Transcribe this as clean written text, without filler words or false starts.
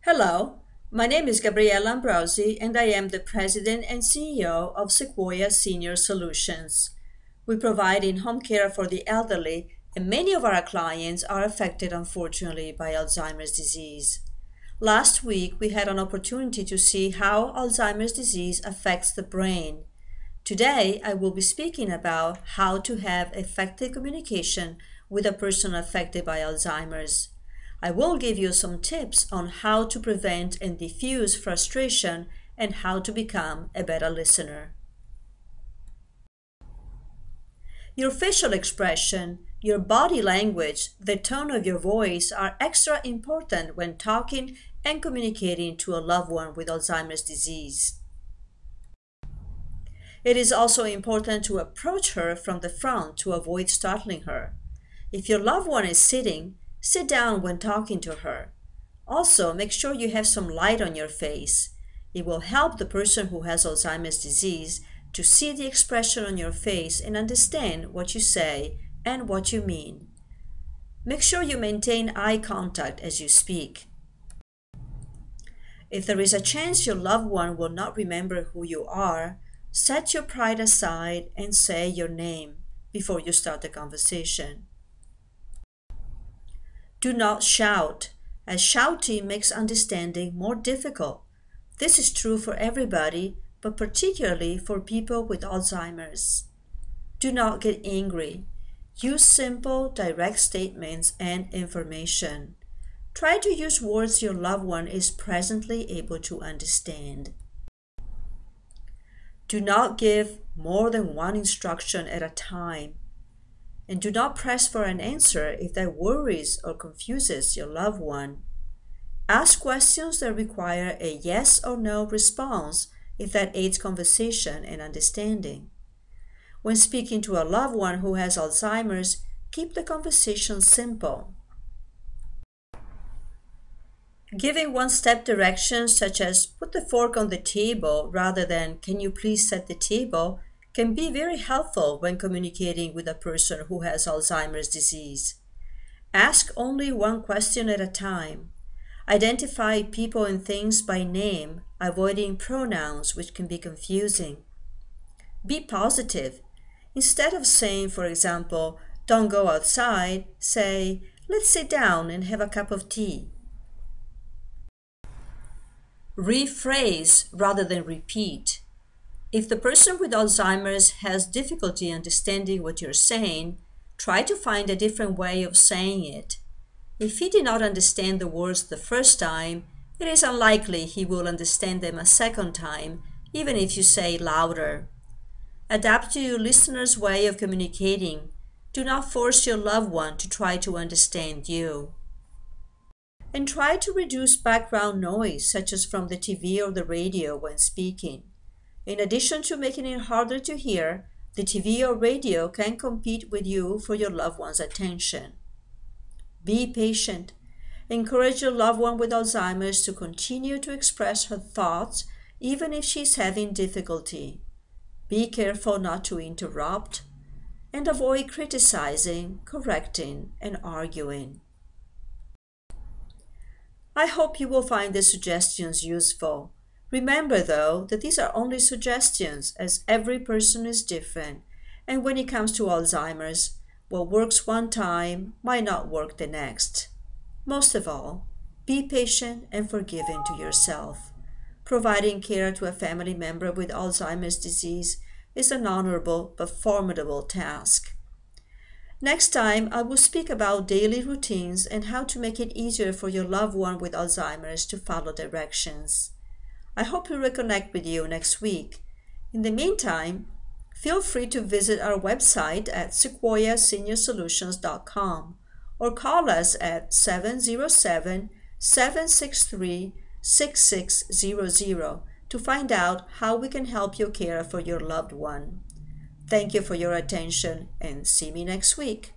Hello, my name is Gabriella Ambrosi and I am the President and CEO of Sequoia Senior Solutions. We provide in-home care for the elderly, and many of our clients are affected, unfortunately, by Alzheimer's disease. Last week, we had an opportunity to see how Alzheimer's disease affects the brain. Today, I will be speaking about how to have effective communication with a person affected by Alzheimer's. I will give you some tips on how to prevent and diffuse frustration and how to become a better listener. Your facial expression, your body language, the tone of your voice are extra important when talking and communicating to a loved one with Alzheimer's disease. It is also important to approach her from the front to avoid startling her. If your loved one is sitting, sit down when talking to her. Also, make sure you have some light on your face. It will help the person who has Alzheimer's disease to see the expression on your face and understand what you say and what you mean. Make sure you maintain eye contact as you speak. If there is a chance your loved one will not remember who you are, set your pride aside and say your name before you start the conversation. Do not shout, as shouting makes understanding more difficult. This is true for everybody, but particularly for people with Alzheimer's. Do not get angry. Use simple, direct statements and information. Try to use words your loved one is presently able to understand. Do not give more than one instruction at a time. And do not press for an answer if that worries or confuses your loved one. Ask questions that require a yes or no response if that aids conversation and understanding. When speaking to a loved one who has Alzheimer's, keep the conversation simple. Giving one-step directions such as put the fork on the table rather than can you please set the table can be very helpful when communicating with a person who has Alzheimer's disease. Ask only one question at a time. Identify people and things by name, avoiding pronouns which can be confusing. Be positive. Instead of saying, for example, don't go outside, say, let's sit down and have a cup of tea. Rephrase rather than repeat. If the person with Alzheimer's has difficulty understanding what you're saying, try to find a different way of saying it. If he did not understand the words the first time, it is unlikely he will understand them a second time, even if you say louder. Adapt to your listener's way of communicating. Do not force your loved one to try to understand you. And try to reduce background noise, such as from the TV or the radio when speaking. In addition to making it harder to hear, the TV or radio can compete with you for your loved one's attention. Be patient. Encourage your loved one with Alzheimer's to continue to express her thoughts even if she's having difficulty. Be careful not to interrupt and avoid criticizing, correcting, and arguing. I hope you will find the suggestions useful. Remember, though, that these are only suggestions as every person is different, and when it comes to Alzheimer's, what works one time might not work the next. Most of all, be patient and forgiving to yourself. Providing care to a family member with Alzheimer's disease is an honorable but formidable task. Next time, I will speak about daily routines and how to make it easier for your loved one with Alzheimer's to follow directions. I hope to reconnect with you next week. In the meantime, feel free to visit our website at sequoiaseniorsolutions.com or call us at 707-763-6600 to find out how we can help you care for your loved one. Thank you for your attention and see me next week.